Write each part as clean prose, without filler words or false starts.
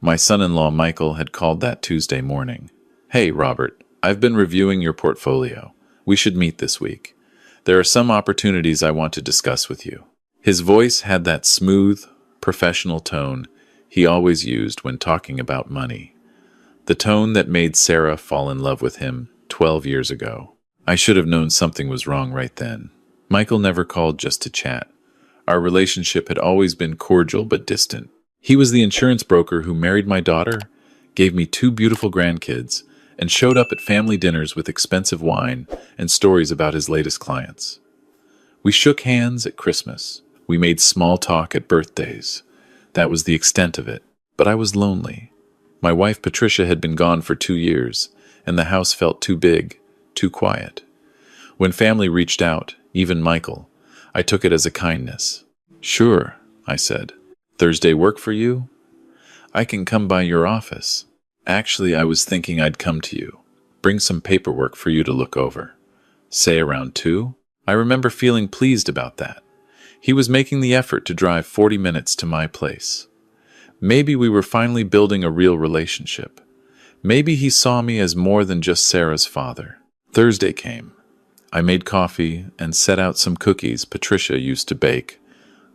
My son-in-law Michael had called that Tuesday morning. "Hey, Robert, I've been reviewing your portfolio. We should meet this week. There are some opportunities I want to discuss with you." His voice had that smooth, professional tone he always used when talking about money. The tone that made Sarah fall in love with him 12 years ago. I should have known something was wrong right then. Michael never called just to chat. Our relationship had always been cordial but distant. He was the insurance broker who married my daughter, gave me 2 beautiful grandkids, and showed up at family dinners with expensive wine and stories about his latest clients. We shook hands at Christmas. We made small talk at birthdays. That was the extent of it. But I was lonely. My wife Patricia had been gone for 2 years, and the house felt too big, too quiet. When family reached out, even Michael, I took it as a kindness. "Sure," I said. "Thursday work for you? I can come by your office. Actually, I was thinking I'd come to you. Bring some paperwork for you to look over. Say around 2? I remember feeling pleased about that. He was making the effort to drive 40 minutes to my place. Maybe we were finally building a real relationship. Maybe he saw me as more than just Sarah's father. Thursday came. I made coffee and set out some cookies Patricia used to bake,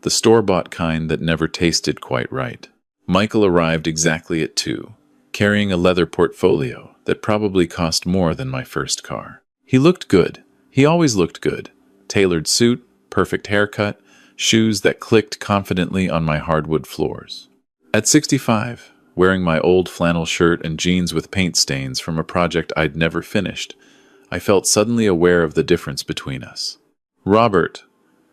the store-bought kind that never tasted quite right. Michael arrived exactly at 2, carrying a leather portfolio that probably cost more than my first car. He looked good. He always looked good. Tailored suit, perfect haircut, shoes that clicked confidently on my hardwood floors. At 65, wearing my old flannel shirt and jeans with paint stains from a project I'd never finished, I felt suddenly aware of the difference between us. "Robert,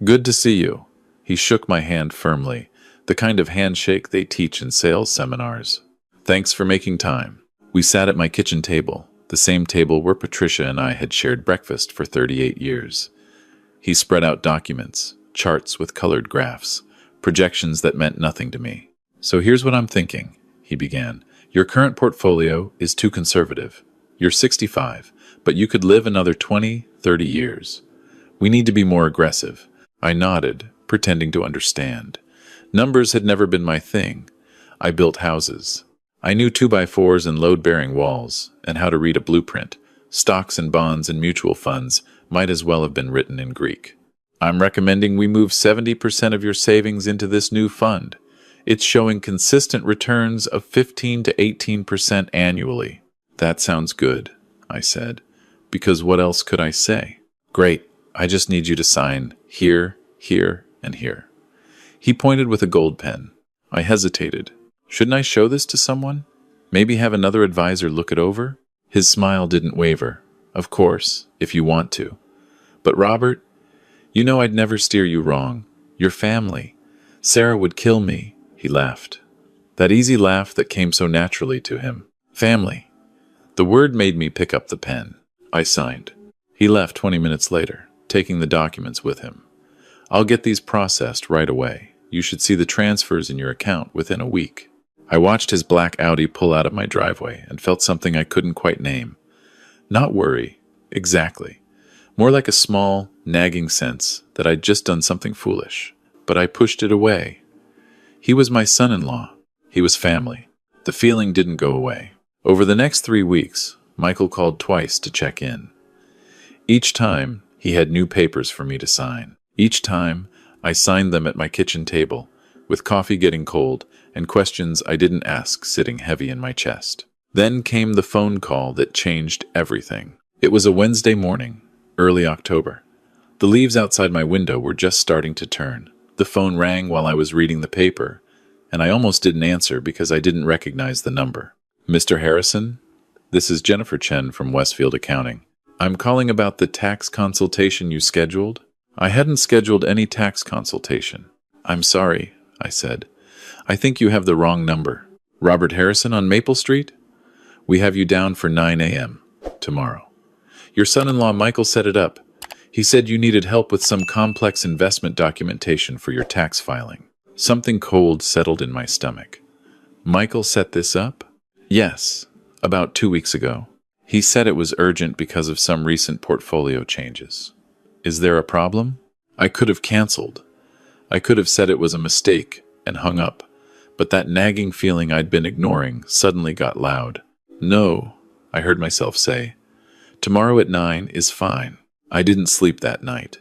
good to see you." He shook my hand firmly, the kind of handshake they teach in sales seminars. "Thanks for making time." We sat at my kitchen table, the same table where Patricia and I had shared breakfast for 38 years. He spread out documents, charts with colored graphs, projections that meant nothing to me. "So here's what I'm thinking," he began. "Your current portfolio is too conservative. You're 65, but you could live another 20, 30 years. We need to be more aggressive." I nodded, pretending to understand. Numbers had never been my thing. I built houses. I knew 2x4s and load-bearing walls, and how to read a blueprint. Stocks and bonds and mutual funds might as well have been written in Greek. "I'm recommending we move 70% of your savings into this new fund. It's showing consistent returns of 15 to 18% annually." "That sounds good," I said, because what else could I say? "Great, I just need you to sign here, here, and here." He pointed with a gold pen. I hesitated. Shouldn't I show this to someone? Maybe have another advisor look it over? His smile didn't waver. "Of course, if you want to. But Robert, you know I'd never steer you wrong. Your family. Sarah would kill me." He laughed. That easy laugh that came so naturally to him. Family. The word made me pick up the pen. I signed. He left 20 minutes later, taking the documents with him. "I'll get these processed right away. You should see the transfers in your account within a week." I watched his black Audi pull out of my driveway and felt something I couldn't quite name. Not worry, exactly. More like a small, nagging sense that I'd just done something foolish. But I pushed it away. He was my son-in-law. He was family. The feeling didn't go away. Over the next 3 weeks, Michael called twice to check in. Each time, he had new papers for me to sign. Each time, I signed them at my kitchen table, with coffee getting cold and questions I didn't ask sitting heavy in my chest. Then came the phone call that changed everything. It was a Wednesday morning, early October. The leaves outside my window were just starting to turn. The phone rang while I was reading the paper, and I almost didn't answer because I didn't recognize the number. "Mr. Harrison, this is Jennifer Chen from Westfield Accounting. I'm calling about the tax consultation you scheduled." I hadn't scheduled any tax consultation. "I'm sorry," I said. "I think you have the wrong number. Robert Harrison on Maple Street? We have you down for 9 a.m. tomorrow. Your son-in-law Michael set it up. He said you needed help with some complex investment documentation for your tax filing." Something cold settled in my stomach. "Michael set this up?" "Yes, about 2 weeks ago. He said it was urgent because of some recent portfolio changes." "Is there a problem?" I could have canceled. I could have said it was a mistake and hung up, But that nagging feeling I'd been ignoring suddenly got loud. "No," I heard myself say. "Tomorrow at 9 is fine." I didn't sleep that night.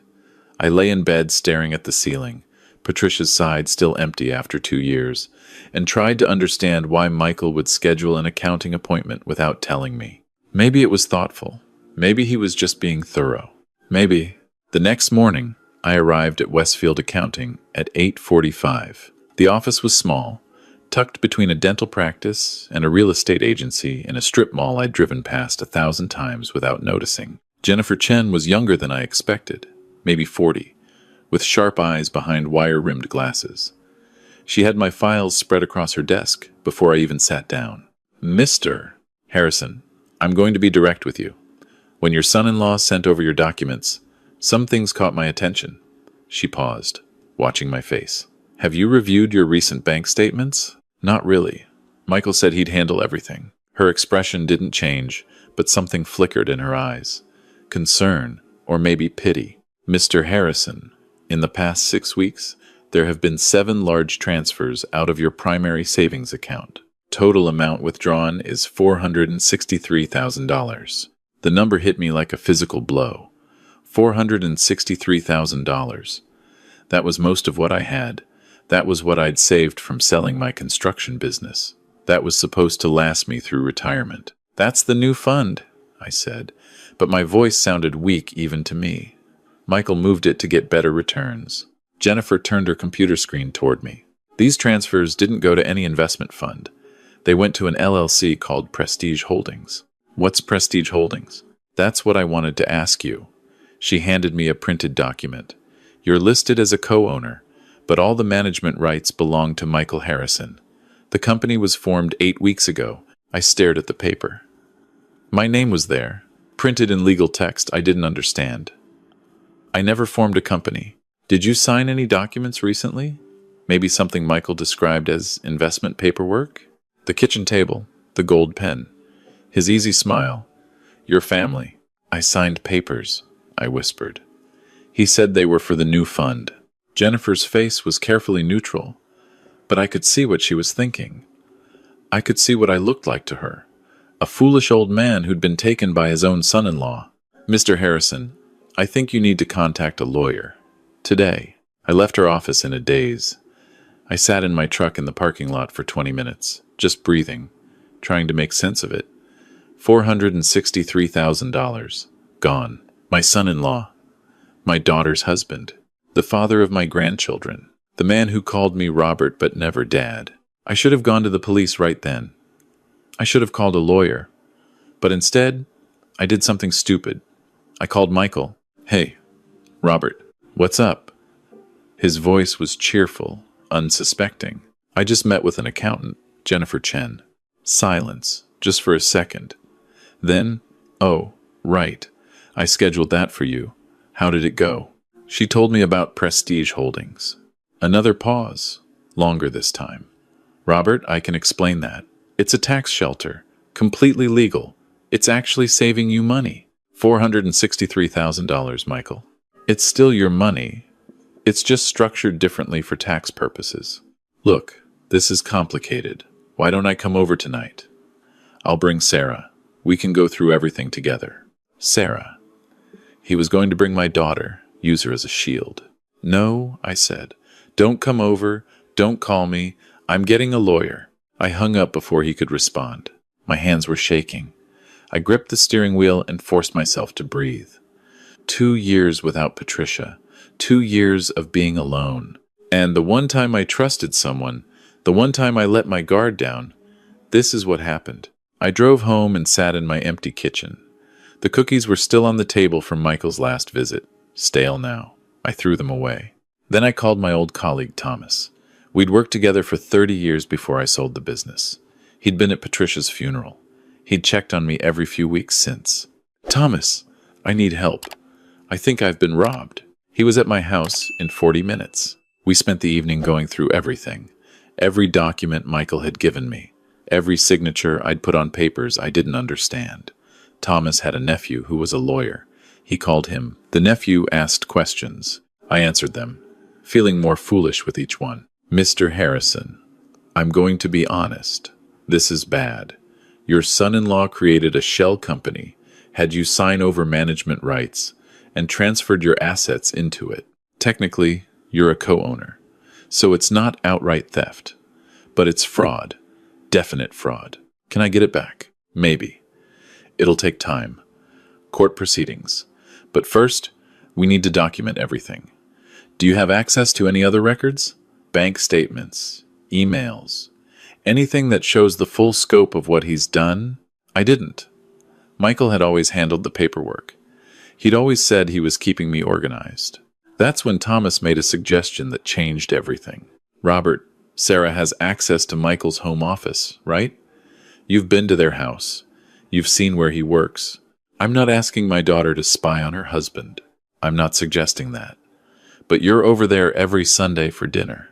I lay in bed staring at the ceiling, Patricia's side still empty after 2 years, and tried to understand why Michael would schedule an accounting appointment without telling me. Maybe it was thoughtful. Maybe he was just being thorough. Maybe. The next morning, I arrived at Westfield Accounting at 8:45. The office was small, tucked between a dental practice and a real estate agency in a strip mall I'd driven past 1,000 times without noticing. Jennifer Chen was younger than I expected, maybe 40, with sharp eyes behind wire-rimmed glasses. She had my files spread across her desk before I even sat down. "Mr. Harrison, I'm going to be direct with you. When your son-in-law sent over your documents, some things caught my attention." She paused, watching my face. "Have you reviewed your recent bank statements?" "Not really." Michael said he'd handle everything. Her expression didn't change, but something flickered in her eyes. Concern, or maybe pity. "Mr. Harrison, in the past 6 weeks, there have been 7 large transfers out of your primary savings account. Total amount withdrawn is $463,000. The number hit me like a physical blow. $463,000. That was most of what I had. That was what I'd saved from selling my construction business. That was supposed to last me through retirement. "That's the new fund," I said, but my voice sounded weak even to me. Michael moved it to get better returns. Jennifer turned her computer screen toward me. "These transfers didn't go to any investment fund. They went to an LLC called Prestige Holdings." "What's Prestige Holdings?" "That's what I wanted to ask you." She handed me a printed document. "You're listed as a co-owner, but all the management rights belong to Michael Harrison. The company was formed 8 weeks ago." I stared at the paper. My name was there, printed in legal text I didn't understand. "I never formed a company. Did you sign any documents recently? Maybe something Michael described as investment paperwork?" The kitchen table, the gold pen, his easy smile. "Your family." "I signed papers," I whispered. "He said they were for the new fund." Jennifer's face was carefully neutral, but I could see what she was thinking. I could see what I looked like to her, a foolish old man who'd been taken by his own son-in-law. "Mr. Harrison, I think you need to contact a lawyer. Today." I left her office in a daze. I sat in my truck in the parking lot for 20 minutes, just breathing, trying to make sense of it. $463,000. Gone. My son-in-law. My daughter's husband. The father of my grandchildren. The man who called me Robert but never Dad. I should have gone to the police right then. I should have called a lawyer. But instead, I did something stupid. I called Michael. "Hey, Robert, what's up?" His voice was cheerful, unsuspecting. "I just met with an accountant, Jennifer Chen." Silence, just for a second. Then, "Oh, right. I scheduled that for you. How did it go?" She told me about Prestige Holdings. Another pause, longer this time. "Robert, I can explain that. It's a tax shelter, completely legal. It's actually saving you money. $463,000, Michael. It's still your money. It's just structured differently for tax purposes. Look, this is complicated. Why don't I come over tonight? I'll bring Sarah. We can go through everything together." Sarah. He was going to bring my daughter, use her as a shield. "No," I said. "Don't come over. Don't call me. I'm getting a lawyer." I hung up before he could respond. My hands were shaking. I gripped the steering wheel and forced myself to breathe. 2 years without Patricia. 2 years of being alone. And the one time I trusted someone, the one time I let my guard down, this is what happened. I drove home and sat in my empty kitchen. The cookies were still on the table from Michael's last visit. Stale now. I threw them away. Then I called my old colleague, Thomas. We'd worked together for 30 years before I sold the business. He'd been at Patricia's funeral. He'd checked on me every few weeks since. "Thomas, I need help. I think I've been robbed." He was at my house in 40 minutes. We spent the evening going through everything. Every document Michael had given me. Every signature I'd put on papers I didn't understand. Thomas had a nephew who was a lawyer. He called him. The nephew asked questions. I answered them, feeling more foolish with each one. "Mr. Harrison, I'm going to be honest. This is bad. Your son-in-law created a shell company, had you sign over management rights, and transferred your assets into it. Technically, you're a co-owner. So it's not outright theft. But it's fraud. Definite fraud. Can I get it back? Maybe. It'll take time. Court proceedings. But first, we need to document everything. Do you have access to any other records? Bank statements, emails, anything that shows the full scope of what he's done? I didn't. Michael had always handled the paperwork. He'd always said he was keeping me organized. That's when Thomas made a suggestion that changed everything. Robert, Sarah has access to Michael's home office, right? You've been to their house. You've seen where he works. I'm not asking my daughter to spy on her husband. I'm not suggesting that. But you're over there every Sunday for dinner.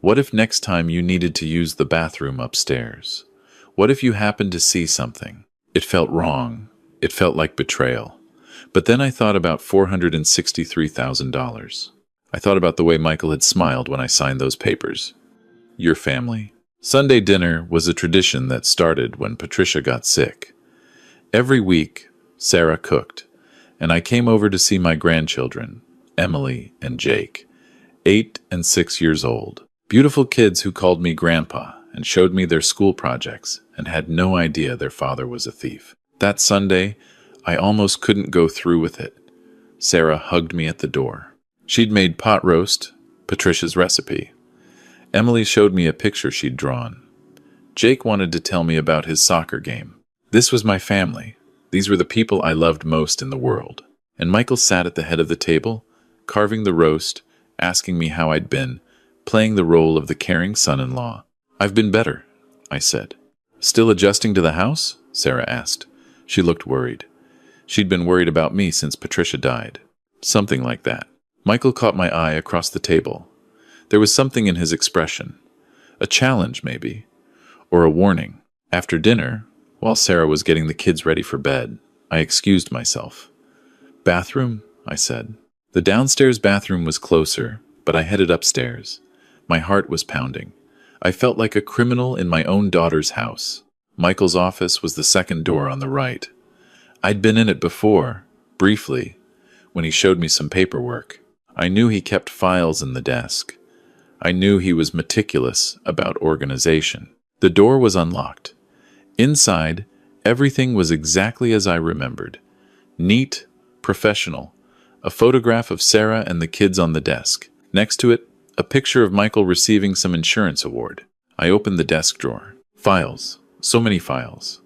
What if next time you needed to use the bathroom upstairs? What if you happened to see something? It felt wrong. It felt like betrayal. But then I thought about $463,000. I thought about the way Michael had smiled when I signed those papers. Your family. Sunday dinner was a tradition that started when Patricia got sick. Every week, Sarah cooked, and I came over to see my grandchildren, Emily and Jake, 8 and 6 years old. Beautiful kids who called me Grandpa and showed me their school projects and had no idea their father was a thief. That Sunday, I almost couldn't go through with it. Sarah hugged me at the door. She'd made pot roast, Patricia's recipe. Emily showed me a picture she'd drawn. Jake wanted to tell me about his soccer game. This was my family. These were the people I loved most in the world. And Michael sat at the head of the table, carving the roast, asking me how I'd been, playing the role of the caring son-in-law. I've been better, I said. Still adjusting to the house? Sarah asked. She looked worried. She'd been worried about me since Patricia died. Something like that. Michael caught my eye across the table. There was something in his expression. A challenge, maybe. Or a warning. After dinner, while Sarah was getting the kids ready for bed, I excused myself. Bathroom? I said. The downstairs bathroom was closer, but I headed upstairs. My heart was pounding. I felt like a criminal in my own daughter's house. Michael's office was the second door on the right. I'd been in it before, briefly, when he showed me some paperwork. I knew he kept files in the desk. I knew he was meticulous about organization. The door was unlocked. Inside, everything was exactly as I remembered. Neat, professional. A photograph of Sarah and the kids on the desk. Next to it, a picture of Michael receiving some insurance award. I opened the desk drawer. Files. So many files.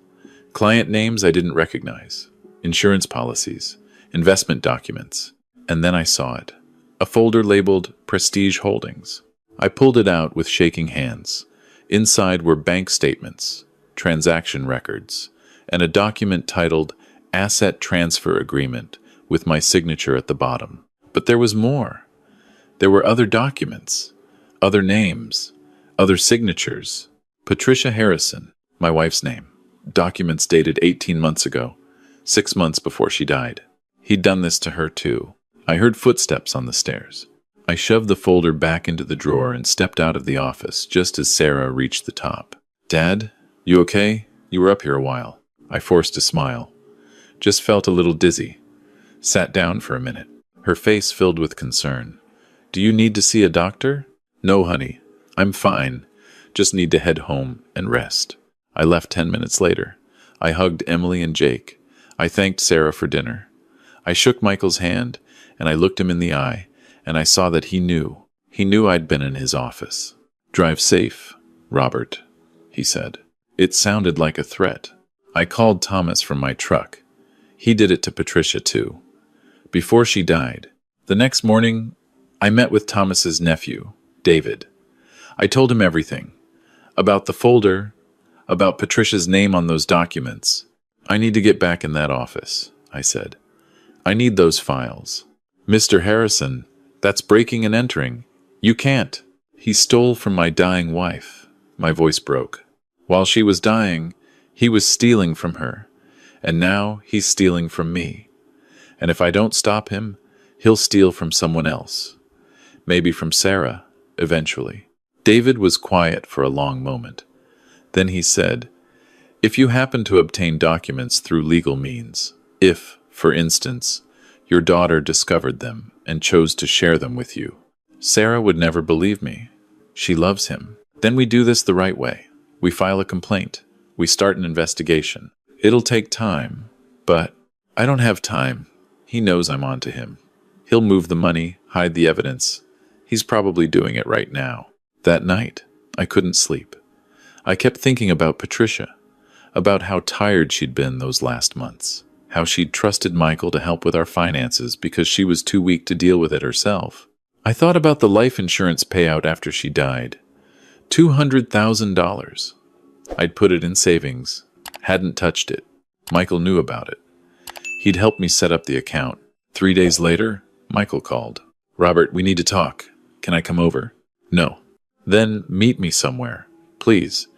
Client names I didn't recognize. Insurance policies. Investment documents. And then I saw it. A folder labeled Prestige Holdings. I pulled it out with shaking hands. Inside were bank statements, transaction records, and a document titled Asset Transfer Agreement with my signature at the bottom. But there was more. There were other documents, other names, other signatures. Patricia Harrison, my wife's name. Documents dated 18 months ago, 6 months before she died. He'd done this to her too. I heard footsteps on the stairs. I shoved the folder back into the drawer and stepped out of the office just as Sarah reached the top. Dad, you okay? You were up here a while. I forced a smile. Just felt a little dizzy. Sat down for a minute. Her face filled with concern. Do you need to see a doctor? No, honey. I'm fine. Just need to head home and rest. I left 10 minutes later. I hugged Emily and Jake. I thanked Sarah for dinner. I shook Michael's hand, and I looked him in the eye, and I saw that he knew. He knew I'd been in his office. Drive safe, Robert, he said. It sounded like a threat. I called Thomas from my truck. He did it to Patricia too. Before she died. The next morning, I met with Thomas's nephew, David. I told him everything. About the folder, about Patricia's name on those documents. I need to get back in that office, I said. I need those files. Mr. Harrison, that's breaking and entering. You can't. He stole from my dying wife. My voice broke. While she was dying, he was stealing from her. And now he's stealing from me. And if I don't stop him, he'll steal from someone else. Maybe from Sarah, eventually. David was quiet for a long moment. Then he said, "If you happen to obtain documents through legal means, if, for instance, your daughter discovered them and chose to share them with you, Sarah would never believe me. She loves him. Then we do this the right way. We file a complaint. We start an investigation. It'll take time, but I don't have time. He knows I'm on to him. He'll move the money, hide the evidence. He's probably doing it right now." That night, I couldn't sleep. I kept thinking about Patricia, about how tired she'd been those last months, how she'd trusted Michael to help with our finances because she was too weak to deal with it herself. I thought about the life insurance payout after she died. $200,000. I'd put it in savings, hadn't touched it. Michael knew about it. He'd helped me set up the account. 3 days later, Michael called. "Robert, we need to talk. Can I come over?" "No." "Then meet me somewhere. Please.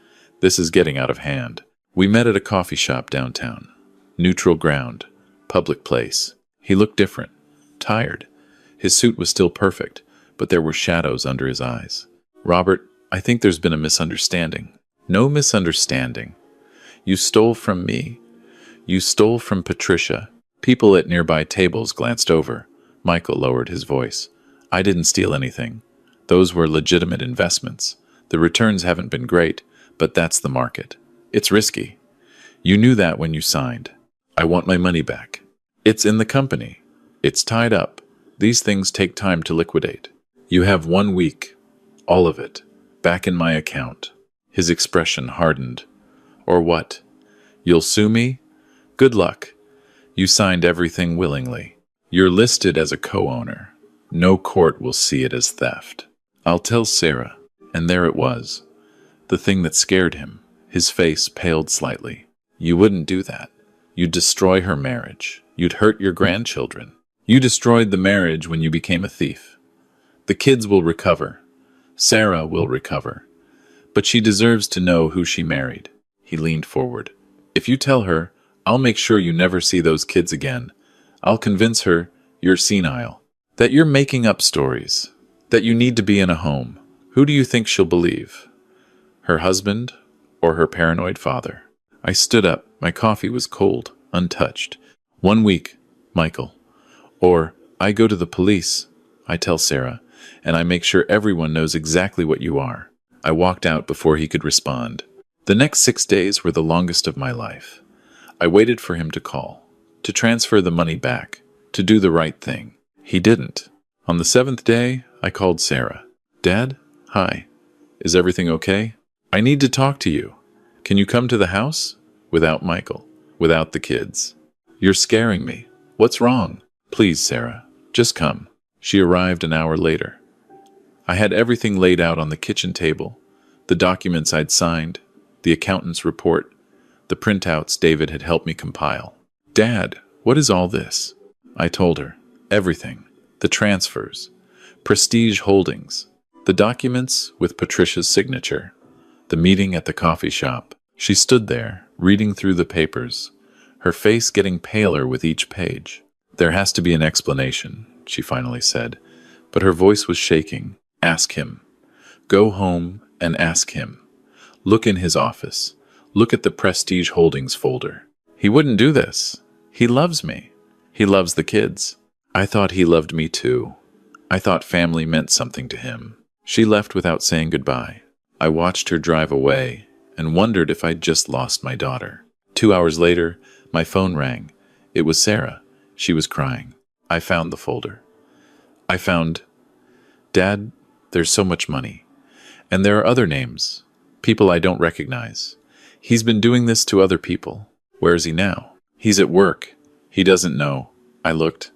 This is getting out of hand." We met at a coffee shop downtown. Neutral ground. Public place. He looked different. Tired. His suit was still perfect, but there were shadows under his eyes. "Robert, I think there's been a misunderstanding." "No misunderstanding. You stole from me. You stole from Patricia." People at nearby tables glanced over. Michael lowered his voice. "I didn't steal anything. Those were legitimate investments. The returns haven't been great, but that's the market. It's risky. You knew that when you signed. I want my money back. It's in the company. It's tied up. These things take time to liquidate. You have 1 week. All of it. Back in my account." His expression hardened. "Or what? You'll sue me? Good luck. You signed everything willingly. You're listed as a co-owner. No court will see it as theft. I'll tell Sarah." And there it was. The thing that scared him. His face paled slightly. "You wouldn't do that. You'd destroy her marriage. You'd hurt your grandchildren. You destroyed the marriage when you became a thief. The kids will recover. Sarah will recover. But she deserves to know who she married." He leaned forward. "If you tell her, I'll make sure you never see those kids again. I'll convince her you're senile, that you're making up stories, that you need to be in a home. Who do you think she'll believe? Her husband or her paranoid father?" I stood up. My coffee was cold, untouched. 1 week, Michael. Or I go to the police. I tell Sarah, and I make sure everyone knows exactly what you are. I walked out before he could respond. The next 6 days were the longest of my life. I waited for him to call, to transfer the money back, to do the right thing. He didn't. On the 7th day, I called Sarah. "Dad? Hi. Is everything okay? I need to talk to you. Can you come to the house?" Without Michael. Without the kids. "You're scaring me. What's wrong?" "Please, Sarah. Just come." She arrived an hour later. I had everything laid out on the kitchen table. The documents I'd signed, the accountant's report, the printouts David had helped me compile. "Dad, what is all this?" I told her. Everything. The transfers. Prestige Holdings. The documents with Patricia's signature. The meeting at the coffee shop. She stood there, reading through the papers, her face getting paler with each page. "There has to be an explanation," she finally said, but her voice was shaking. "Ask him. Go home and ask him. Look in his office. Look at the Prestige Holdings folder. He wouldn't do this. He loves me. He loves the kids. I thought he loved me too. I thought family meant something to him." She left without saying goodbye. I watched her drive away and wondered if I'd just lost my daughter. 2 hours later, my phone rang. It was Sarah. She was crying. I found the folder. I found, "Dad, there's so much money. And there are other names. People I don't recognize. He's been doing this to other people. Where is he now? He's at work. He doesn't know." I looked.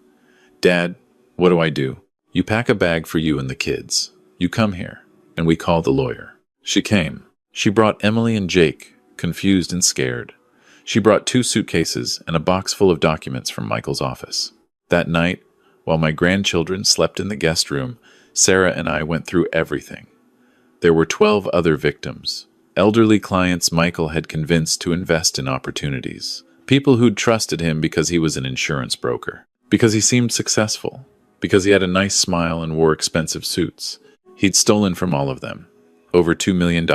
"Dad, what do I do?" "You pack a bag for you and the kids. You come here, and we call the lawyer." She came. She brought Emily and Jake, confused and scared. She brought 2 suitcases and a box full of documents from Michael's office. That night, while my grandchildren slept in the guest room, Sarah and I went through everything. There were 12 other victims, elderly clients Michael had convinced to invest in opportunities, people who'd trusted him because he was an insurance broker, because he seemed successful, because he had a nice smile and wore expensive suits. He'd stolen from all of them. over $2 million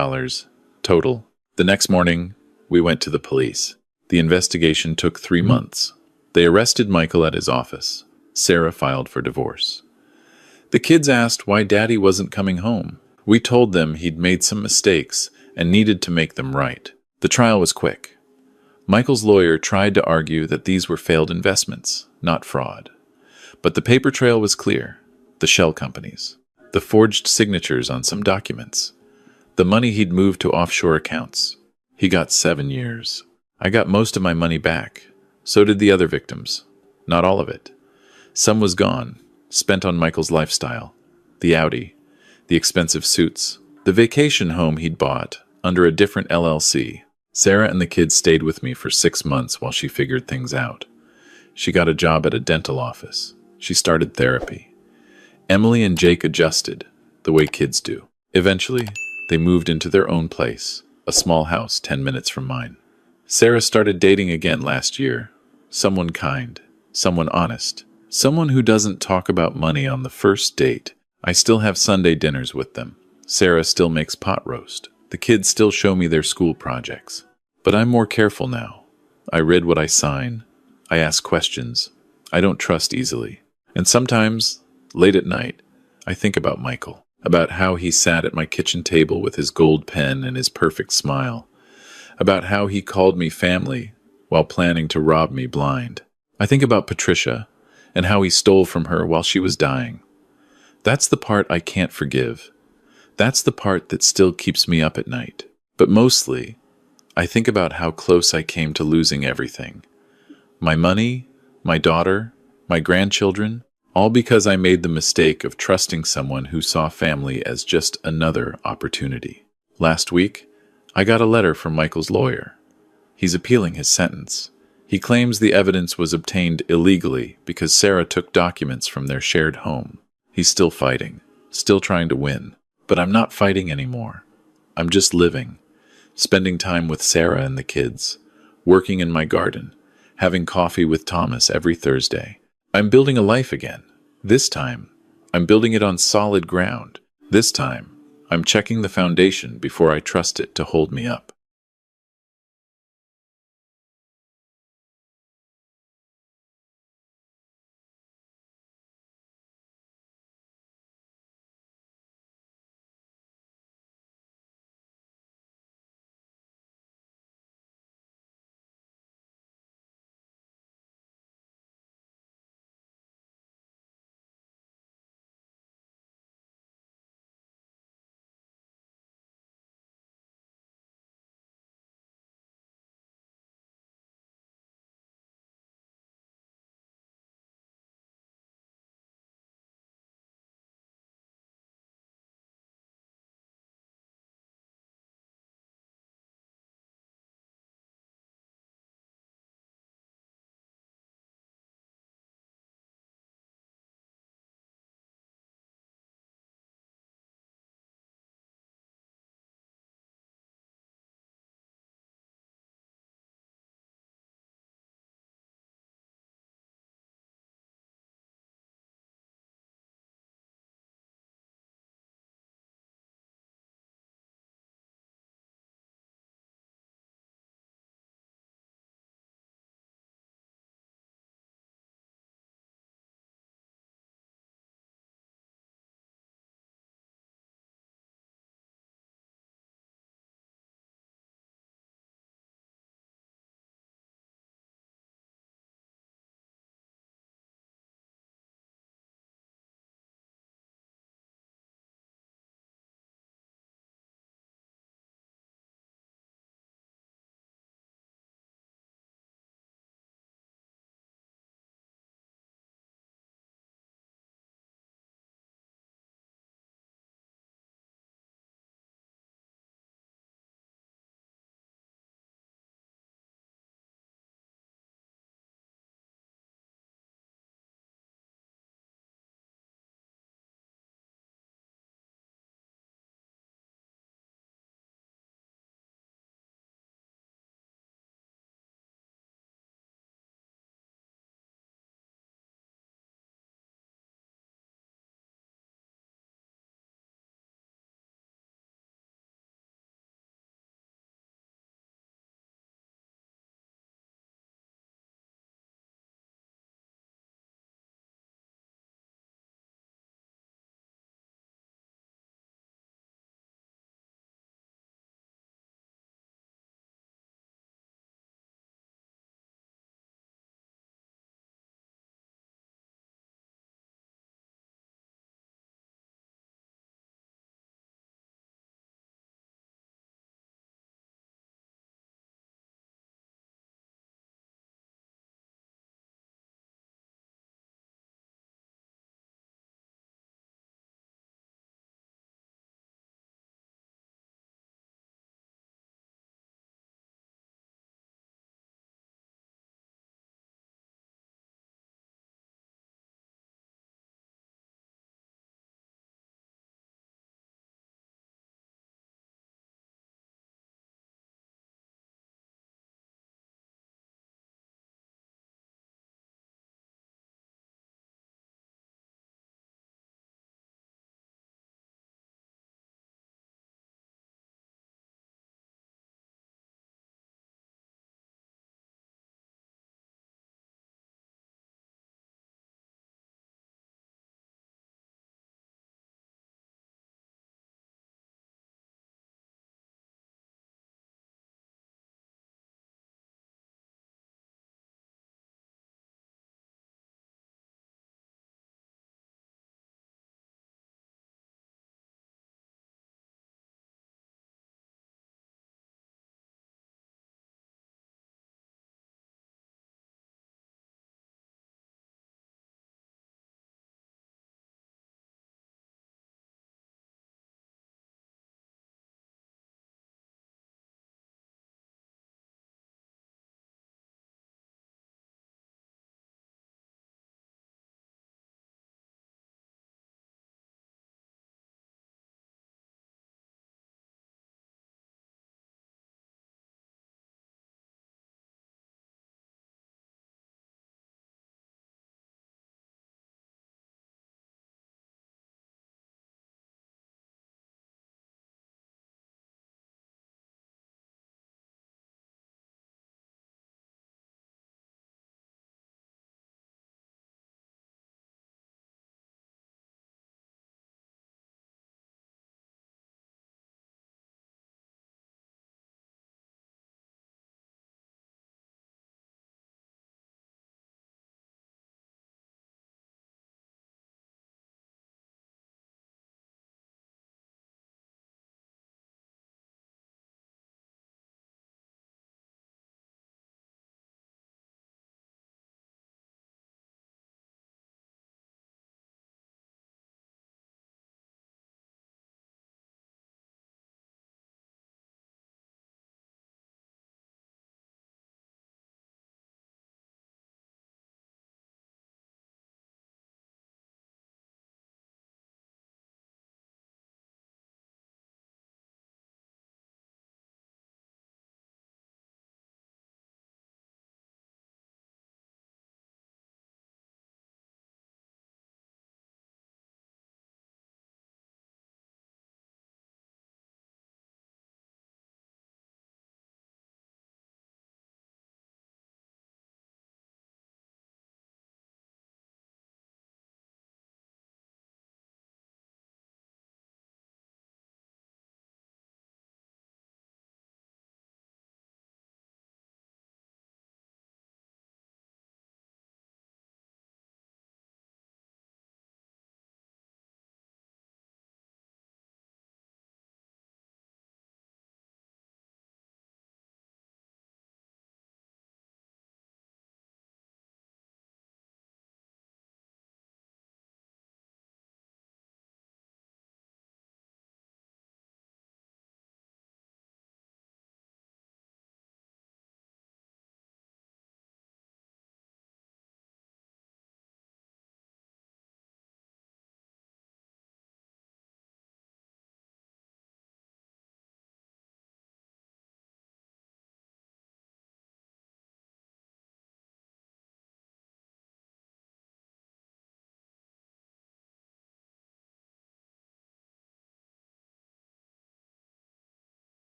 total. The next morning, we went to the police. The investigation took 3 months. They arrested Michael at his office. Sarah filed for divorce. The kids asked why Daddy wasn't coming home. We told them he'd made some mistakes and needed to make them right. The trial was quick. Michael's lawyer tried to argue that these were failed investments, not fraud. But the paper trail was clear. The shell companies. The forged signatures on some documents. The money he'd moved to offshore accounts. He got 7 years. I got most of my money back. So did the other victims. Not all of it. Some was gone, spent on Michael's lifestyle. The Audi, the expensive suits, the vacation home he'd bought under a different LLC. Sarah and the kids stayed with me for 6 months while she figured things out. She got a job at a dental office. She started therapy. Emily and Jake adjusted, the way kids do. Eventually, they moved into their own place, a small house 10 minutes from mine. Sarah started dating again last year. Someone kind, someone honest, someone who doesn't talk about money on the first date. I still have Sunday dinners with them. Sarah still makes pot roast. The kids still show me their school projects. But I'm more careful now. I read what I sign. I ask questions. I don't trust easily. And sometimes, late at night, I think about Michael, about how he sat at my kitchen table with his gold pen and his perfect smile, about how he called me family while planning to rob me blind. I think about Patricia and how he stole from her while she was dying. That's the part I can't forgive. That's the part that still keeps me up at night. But mostly, I think about how close I came to losing everything. My money, my daughter, my grandchildren, all because I made the mistake of trusting someone who saw family as just another opportunity. Last week, I got a letter from Michael's lawyer. He's appealing his sentence. He claims the evidence was obtained illegally because Sarah took documents from their shared home. He's still fighting, still trying to win. But I'm not fighting anymore. I'm just living, spending time with Sarah and the kids, working in my garden, having coffee with Thomas every Thursday. I'm building a life again. This time, I'm building it on solid ground. This time, I'm checking the foundation before I trust it to hold me up.